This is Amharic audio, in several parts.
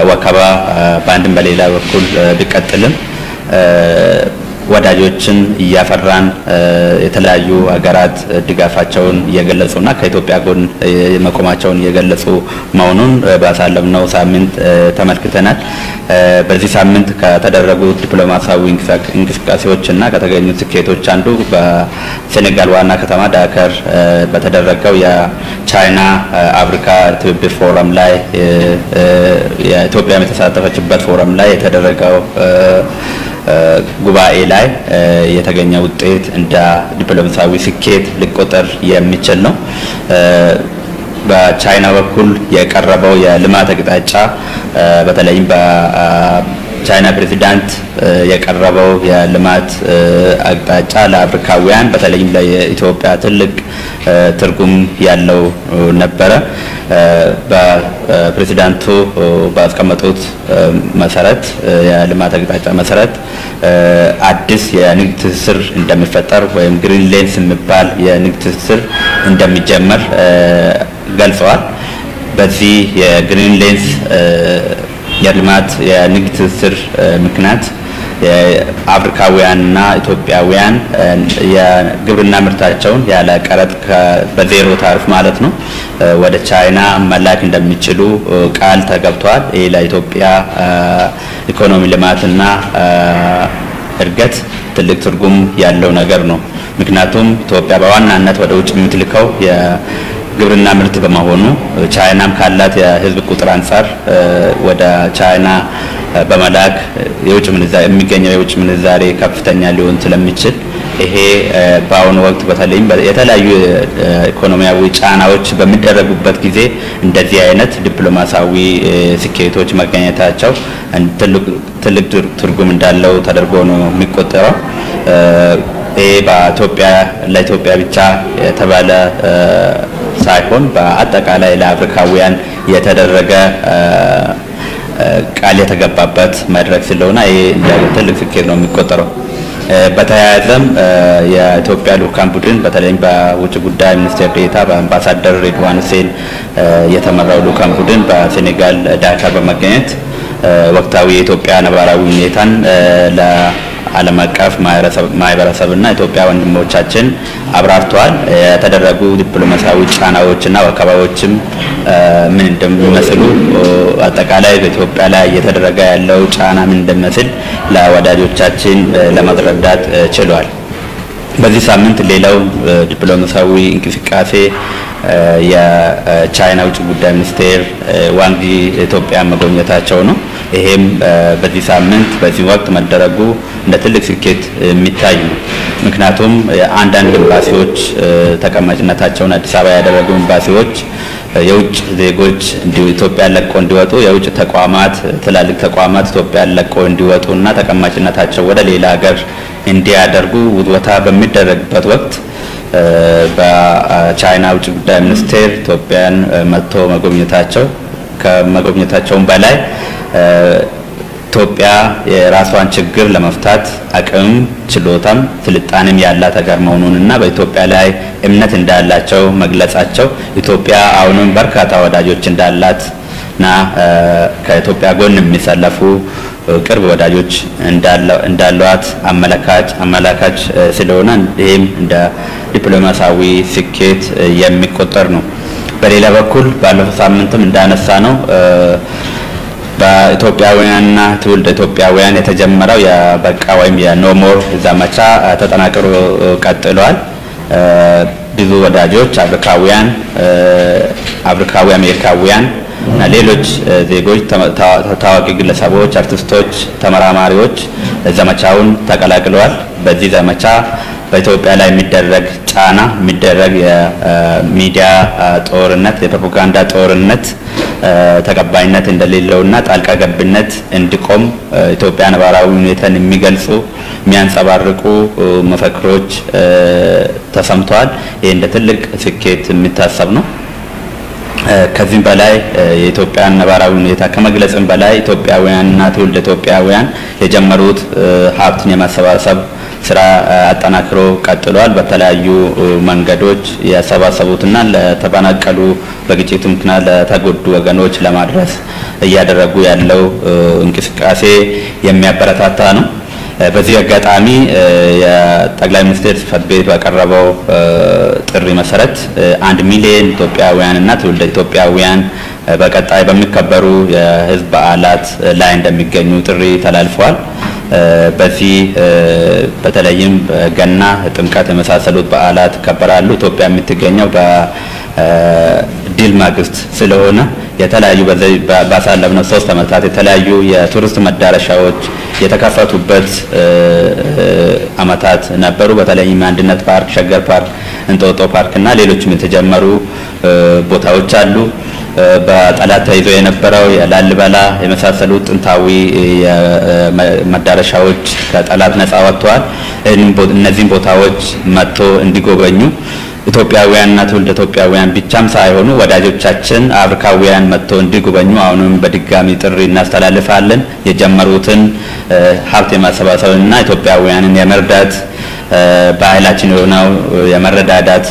ወከባ በአንድም በሌላ በኩል ቢቀጥልም ወዳጆችን እያፈራን የተለያዩ ሀገራት ድጋፋቸውን እየገለጹና ከኢትዮጵያ ጎን መቆማቸውን እየገለጹ መሆኑን ባሳለፍነው ሳምንት ተመልክተናል። በዚህ ሳምንት ከተደረጉ ዲፕሎማሲያዊ እንቅስቃሴዎችና ከተገኙ ስኬቶች አንዱ በሴኔጋል ዋና ከተማ ዳካር በተደረገው የቻይና አፍሪካ ትብብር ፎረም ላይ የኢትዮጵያ የተሳተፈችበት ፎረም ላይ የተደረገው ጉባኤ ላይ የተገኘ ውጤት እንደ ዲፕሎማሲያዊ ስኬት ሊቆጠር የሚችል ነው። በቻይና በኩል የቀረበው የልማት አቅጣጫ በተለይም በቻይና ፕሬዚዳንት የቀረበው የልማት አቅጣጫ ለአፍሪካውያን በተለይም ለኢትዮጵያ ትልቅ ትርጉም ያለው ነበረ። በፕሬዚዳንቱ ባስቀመጡት መሰረት የልማት አቅጣጫ መሰረት አዲስ የንግድ ትስስር እንደሚፈጠር ወይም ግሪን ሌንስ የሚባል የንግድ ትስስር እንደሚጀመር ገልጸዋል። በዚህ የግሪን ሌንስ የልማት የንግድ ትስስር ምክንያት የአፍሪካውያንና ኢትዮጵያውያን የግብርና ምርታቸውን ያለ ቀረጥ በዜሮ ታሪፍ ማለት ነው ወደ ቻይና መላክ እንደሚችሉ ቃል ተገብቷል። ይህ ለኢትዮጵያ ኢኮኖሚ ልማትና እድገት ትልቅ ትርጉም ያለው ነገር ነው። ምክንያቱም ኢትዮጵያ በዋናነት ወደ ውጭ የምትልከው ግብርና ምርት በመሆኑ ቻይናም ካላት የህዝብ ቁጥር አንፃር ወደ ቻይና በመላክ የውጭ ምንዛሬ የሚገኘው የውጭ ምንዛሬ ከፍተኛ ሊሆን ስለሚችል ይሄ በአሁኑ ወቅት በተለይም የተለያዩ ኢኮኖሚያዊ ጫናዎች በሚደረጉበት ጊዜ እንደዚህ አይነት ዲፕሎማሲያዊ ስኬቶች መገኘታቸው ትልቅ ትርጉም እንዳለው ተደርጎ ነው የሚቆጠረው። ይሄ በኢትዮጵያ ለኢትዮጵያ ብቻ የተባለ ሳይሆን በአጠቃላይ ለአፍሪካውያን የተደረገ ቃል የተገባበት መድረክ ስለሆነ ይሄ ትልቅ ስኬት ነው የሚቆጠረው። በተያያዘም የኢትዮጵያ ልኡካን ቡድን በተለይም በውጭ ጉዳይ ሚኒስቴር ዴኤታ በአምባሳደር ሬድዋን ሁሴን የተመራው ልኡካን ቡድን በሴኔጋል ዳካር በመገኘት ወቅታዊ የኢትዮጵያ ነባራዊ ሁኔታን ለዓለም አቀፍ ማህበረሰብና ኢትዮጵያ ወንድሞቻችን አብራርተዋል። የተደረጉ ዲፕሎማሲያዊ ጫናዎችና ወከባዎችም ምን እንደሚመስሉ አጠቃላይ በኢትዮጵያ ላይ እየተደረገ ያለው ጫና ምን እንደሚመስል ለወዳጆቻችን ለማስረዳት ችሏል። በዚህ ሳምንት ሌላው ዲፕሎማሲያዊ እንቅስቃሴ የቻይና ውጭ ጉዳይ ሚኒስቴር ዋንግ ኢትዮጵያ መጎብኘታቸው ነው። ይሄም በዚህ ሳምንት በዚህ ወቅት መደረጉ እንደ ትልቅ ስኬት የሚታይ ነው። ምክንያቱም አንዳንድ ኤምባሲዎች ተቀማጭነታቸውን አዲስ አበባ ያደረጉ ኤምባሲዎች የውጭ ዜጎች ኢትዮጵያ ለቀው እንዲወጡ የውጭ ተቋማት ትላልቅ ተቋማት ኢትዮጵያ ለቀው እንዲወጡና ተቀማጭነታቸው ወደ ሌላ ሀገር እንዲያደርጉ ውጥወታ በሚደረግበት ወቅት በቻይና ውጭ ጉዳይ ሚኒስቴር ኢትዮጵያን መጥቶ ከመጎብኘታቸውም በላይ ኢትዮጵያ የራሷን ችግር ለመፍታት አቅም ችሎታም ስልጣኔም ያላት ሀገር መሆኑንና በኢትዮጵያ ላይ እምነት እንዳላቸው መግለጻቸው ኢትዮጵያ አሁንም በርካታ ወዳጆች እንዳላትና ከኢትዮጵያ ጎን የሚሰለፉ ቅርብ ወዳጆች እንዳሏት አመላካች ስለሆነ ይህም እንደ ዲፕሎማሲያዊ ስኬት የሚቆጠር ነው። በሌላ በኩል ባለፈው ሳምንትም እንዳነሳ ነው በኢትዮጵያውያንና ትውልደ ኢትዮጵያውያን የተጀመረው የበቃ ወይም የኖሞር ዘመቻ ተጠናክሮ ቀጥሏል። ብዙ ወዳጆች አፍሪካውያን አሜሪካውያን እና ሌሎች ዜጎች ታዋቂ ግለሰቦች፣ አርቲስቶች፣ ተመራማሪዎች ዘመቻውን ተቀላቅለዋል። በዚህ ዘመቻ በኢትዮጵያ ላይ የሚደረግ ጫና የሚደረግ የሚዲያ ጦርነት የፕሮፓጋንዳ ጦርነት ተቀባይነት እንደሌለውና ጣልቃ ገብነት እንዲቆም ኢትዮጵያ ነባራዊ ሁኔታን የሚያንጸባርቁ መፈክሮች ተሰምተዋል። ይህ እንደ ትልቅ ስኬት የሚታሰብ ነው። ከዚህም በላይ የኢትዮጵያን ነባራዊ ሁኔታ ከመግለጽም በላይ ኢትዮጵያውያንና ትውልደ ኢትዮጵያውያን የጀመሩት ሀብትን የማሰባሰብ ስራ አጠናክሮ ቀጥሏል። በተለያዩ መንገዶች ያሰባሰቡትና ለተፈናቀሉ በግጭቱ ምክንያት ለተጎዱ ወገኖች ለማድረስ እያደረጉ ያለው እንቅስቃሴ የሚያበረታታ ነው። በዚህ አጋጣሚ የጠቅላይ ሚኒስትር ጽሕፈት ቤት ባቀረበው ጥሪ መሰረት 1 ሚሊዮን ኢትዮጵያውያንና ትውልደ ኢትዮጵያውያን በቀጣይ በሚከበሩ የህዝብ በዓላት ላይ እንደሚገኙ ጥሪ ተላልፈዋል። በዚህ በተለይም ገና፣ ጥምቀት የመሳሰሉት በዓላት ይከበራሉ። ኢትዮጵያ የምትገኘው በድል ማግስት ስለሆነ የተለያዩ ባሳለፍነው 3 ዓመታት የተለያዩ የቱሪስት መዳረሻዎች የተከፈቱበት ዓመታት ነበሩ። በተለይም አንድነት ፓርክ፣ ሸገር ፓርክ፣ እንጦጦ ፓርክ እና ሌሎችም የተጀመሩ ቦታዎች አሉ። በጠላት ተይዞ የነበረው የላሊበላ የመሳሰሉት ጥንታዊ መዳረሻዎች ከጠላት ነፃ ወጥተዋል። እነዚህን ቦታዎች መጥቶ እንዲጎበኙ ኢትዮጵያውያንና ትውልደ ኢትዮጵያውያን ብቻም ሳይሆኑ ወዳጆቻችን አፍሪካውያን መጥቶ እንዲጎበኙ አሁንም በድጋሚ ጥሪ እናስተላልፋለን። የጀመሩትን ሀብት የማሰባሰብና ኢትዮጵያውያንን የመርዳት ባህላችን የሆነው የመረዳዳት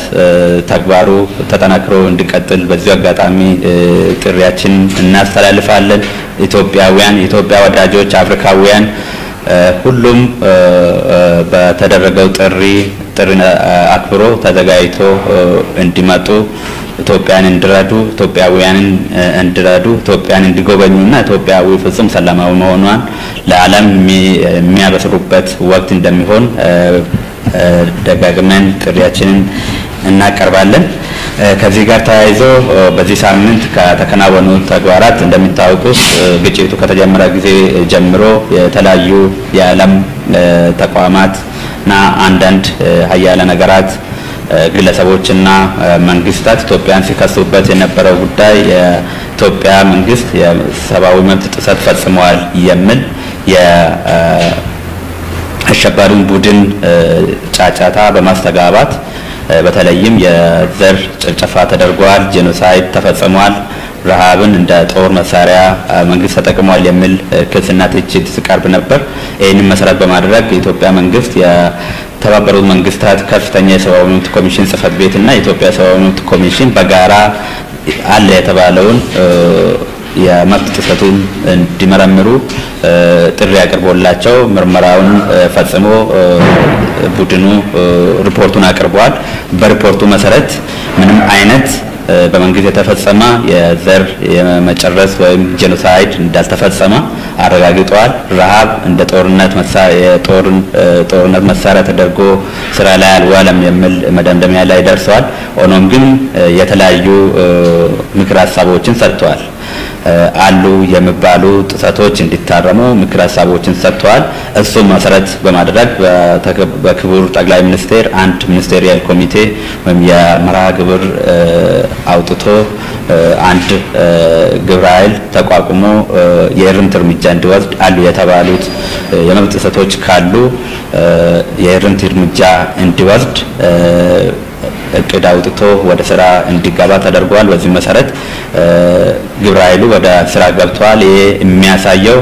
ተግባሩ ተጠናክሮ እንዲቀጥል በዚህ አጋጣሚ ጥሪያችን እናስተላልፋለን። ኢትዮጵያውያን፣ የኢትዮጵያ ወዳጆች፣ አፍሪካውያን ሁሉም በተደረገው ጥሪ አክብሮ ተዘጋጅቶ እንዲመጡ ኢትዮጵያን እንዲረዱ፣ ኢትዮጵያውያንን እንዲረዱ፣ ኢትዮጵያን እንዲጎበኙና ኢትዮጵያዊ ፍጹም ሰላማዊ መሆኗን ለዓለም የሚያበስሩበት ወቅት እንደሚሆን ደጋግመን ጥሪያችንን እናቀርባለን። ከዚህ ጋር ተያይዞ በዚህ ሳምንት ከተከናወኑ ተግባራት እንደሚታወቁት ግጭቱ ከተጀመረ ጊዜ ጀምሮ የተለያዩ የዓለም ተቋማትና አንዳንድ ሀያላን ሀገራት ግለሰቦችና መንግስታት ኢትዮጵያን ሲከሱበት የነበረው ጉዳይ የኢትዮጵያ መንግስት የሰብአዊ መብት ጥሰት ፈጽመዋል የሚል የአሸባሪውን ቡድን ጫጫታ በማስተጋባት በተለይም የዘር ጭፍጨፋ ተደርጓል፣ ጄኖሳይድ ተፈጽሟል፣ ረሃብን እንደ ጦር መሳሪያ መንግስት ተጠቅሟል የሚል ክስና ትችት ሲቀርብ ነበር። ይህንን መሰረት በማድረግ የኢትዮጵያ መንግስት የተባበሩት መንግስታት ከፍተኛ የሰብአዊ መብት ኮሚሽን ጽሕፈት ቤትና የኢትዮጵያ ሰብአዊ መብት ኮሚሽን በጋራ አለ የተባለውን የመብት ጥሰቱን እንዲመረምሩ ጥሪ አቅርቦላቸው ምርመራውን ፈጽሞ ቡድኑ ሪፖርቱን አቅርቧል። በሪፖርቱ መሰረት ምንም አይነት በመንግስት የተፈጸመ የዘር የመጨረስ ወይም ጄኖሳይድ እንዳልተፈጸመ አረጋግጠዋል። ረሃብ እንደ ጦርነት መሳሪያ ተደርጎ ስራ ላይ አልዋለም የሚል መደምደሚያ ላይ ደርሰዋል። ሆኖም ግን የተለያዩ ምክር ሀሳቦችን ሰጥተዋል። አሉ የሚባሉ ጥሰቶች እንዲታረሙ ምክር ሀሳቦችን ሰጥተዋል። እሱም መሰረት በማድረግ በክቡር ጠቅላይ ሚኒስቴር አንድ ሚኒስቴሪያል ኮሚቴ ወይም የመርሃ ግብር አውጥቶ አንድ ግብረ ኃይል ተቋቁሞ የእርምት እርምጃ እንዲወስድ አሉ የተባሉት የመብት ጥሰቶች ካሉ የእርምት እርምጃ እንዲወስድ እቅድ አውጥቶ ወደ ስራ እንዲገባ ተደርጓል። በዚህ መሰረት ግብረ ኃይሉ ወደ ስራ ገብቷል። ይሄ የሚያሳየው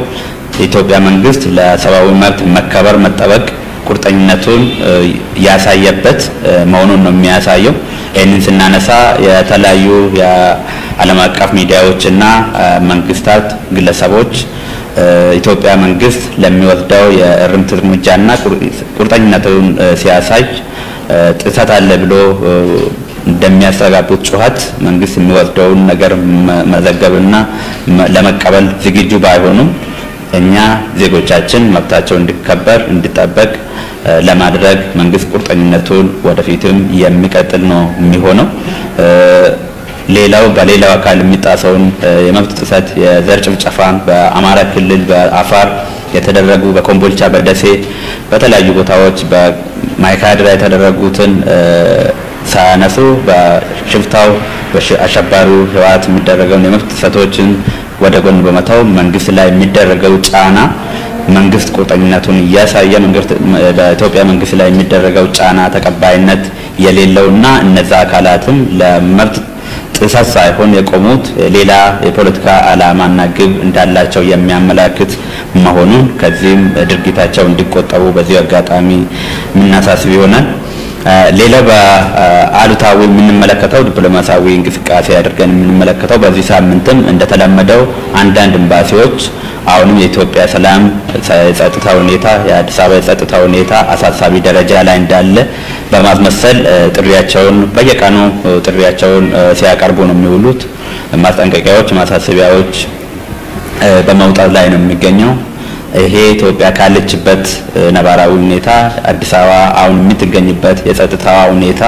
የኢትዮጵያ መንግስት ለሰብአዊ መብት መከበር መጠበቅ ቁርጠኝነቱን ያሳየበት መሆኑን ነው የሚያሳየው። ይህንን ስናነሳ የተለያዩ የዓለም አቀፍ ሚዲያዎችና መንግስታት፣ ግለሰቦች ኢትዮጵያ መንግስት ለሚወስደው የእርምት እርምጃና ቁርጠኝነቱን ሲያሳይ ጥሰት አለ ብሎ እንደሚያስተጋቡት ጩኸት መንግስት የሚወስደውን ነገር መዘገብና ለመቀበል ዝግጁ ባይሆኑም እኛ ዜጎቻችን መብታቸው እንዲከበር እንዲጠበቅ ለማድረግ መንግስት ቁርጠኝነቱን ወደፊትም የሚቀጥል ነው የሚሆነው። ሌላው በሌላው አካል የሚጣሰውን የመብት ጥሰት የዘር ጭፍጨፋን በአማራ ክልል በአፋር የተደረጉ በኮምቦልቻ በደሴ በተለያዩ ቦታዎች በማይካድራ የተደረጉትን ሳያነሱ በሽፍታው በአሸባሪው ህወሓት የሚደረገውን የመብት ጥሰቶችን ወደ ጎን በመተው መንግስት ላይ የሚደረገው ጫና መንግስት ቁርጠኝነቱን እያሳየ በኢትዮጵያ መንግስት ላይ የሚደረገው ጫና ተቀባይነት የሌለውና እነዛ አካላትም ለመብት ጥሰት ሳይሆን የቆሙት ሌላ የፖለቲካ ዓላማና ግብ እንዳላቸው የሚያመላክት መሆኑን ከዚህም ድርጊታቸው እንዲቆጠቡ በዚህ አጋጣሚ የምናሳስብ ይሆናል። ሌላው በአሉታዊ የምንመለከተው ዲፕሎማሲያዊ እንቅስቃሴ አድርገን የምንመለከተው በዚህ ሳምንትም እንደተለመደው አንዳንድ ኤምባሲዎች አሁንም የኢትዮጵያ ሰላም የጸጥታ ሁኔታ የአዲስ አበባ የጸጥታ ሁኔታ አሳሳቢ ደረጃ ላይ እንዳለ በማስመሰል ጥሪያቸውን በየቀኑ ጥሪያቸውን ሲያቀርቡ ነው የሚውሉት። ማስጠንቀቂያዎች፣ ማሳሰቢያዎች በመውጣት ላይ ነው የሚገኘው። ይሄ ኢትዮጵያ ካለችበት ነባራዊ ሁኔታ አዲስ አበባ አሁን የምትገኝበት የጸጥታ ሁኔታ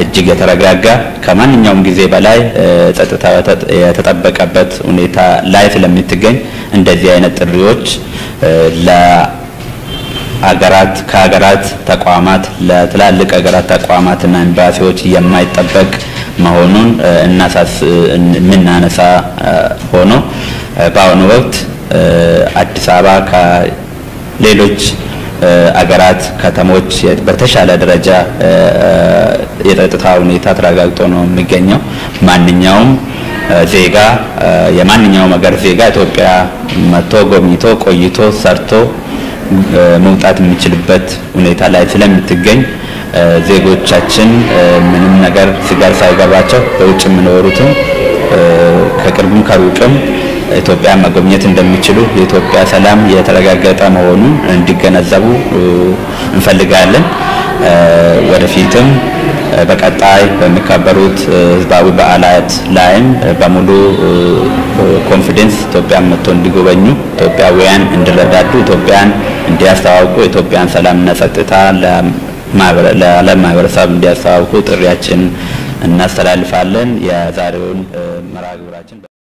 እጅግ የተረጋጋ ከማንኛውም ጊዜ በላይ ጸጥታ የተጠበቀበት ሁኔታ ላይ ስለምትገኝ እንደዚህ አይነት ጥሪዎች ለአገራት ከሀገራት ተቋማት ለትላልቅ ሀገራት ተቋማትና ኤምባሲዎች የማይጠበቅ መሆኑን የምናነሳ ሆኖ በአሁኑ ወቅት አዲስ አበባ ከሌሎች አገራት ከተሞች በተሻለ ደረጃ የጸጥታ ሁኔታ ተረጋግጦ ነው የሚገኘው። ማንኛውም ዜጋ የማንኛውም ሀገር ዜጋ ኢትዮጵያ መጥቶ ጎብኝቶ ቆይቶ ሰርቶ መውጣት የሚችልበት ሁኔታ ላይ ስለምትገኝ ዜጎቻችን ምንም ነገር ስጋት ሳይገባቸው በውጭ የሚኖሩትም ከቅርብም ከሩቅም ኢትዮጵያ መጎብኘት እንደሚችሉ የኢትዮጵያ ሰላም የተረጋገጠ መሆኑን እንዲገነዘቡ እንፈልጋለን። ወደፊትም በቀጣይ በሚከበሩት ህዝባዊ በዓላት ላይም በሙሉ ኮንፊደንስ ኢትዮጵያን መጥቶ እንዲጎበኙ፣ ኢትዮጵያውያን እንዲረዳዱ፣ ኢትዮጵያን እንዲያስተዋውቁ፣ የኢትዮጵያን ሰላምና ጸጥታ ለዓለም ማህበረሰብ እንዲያስተዋውቁ ጥሪያችን እናስተላልፋለን። የዛሬውን መርሃ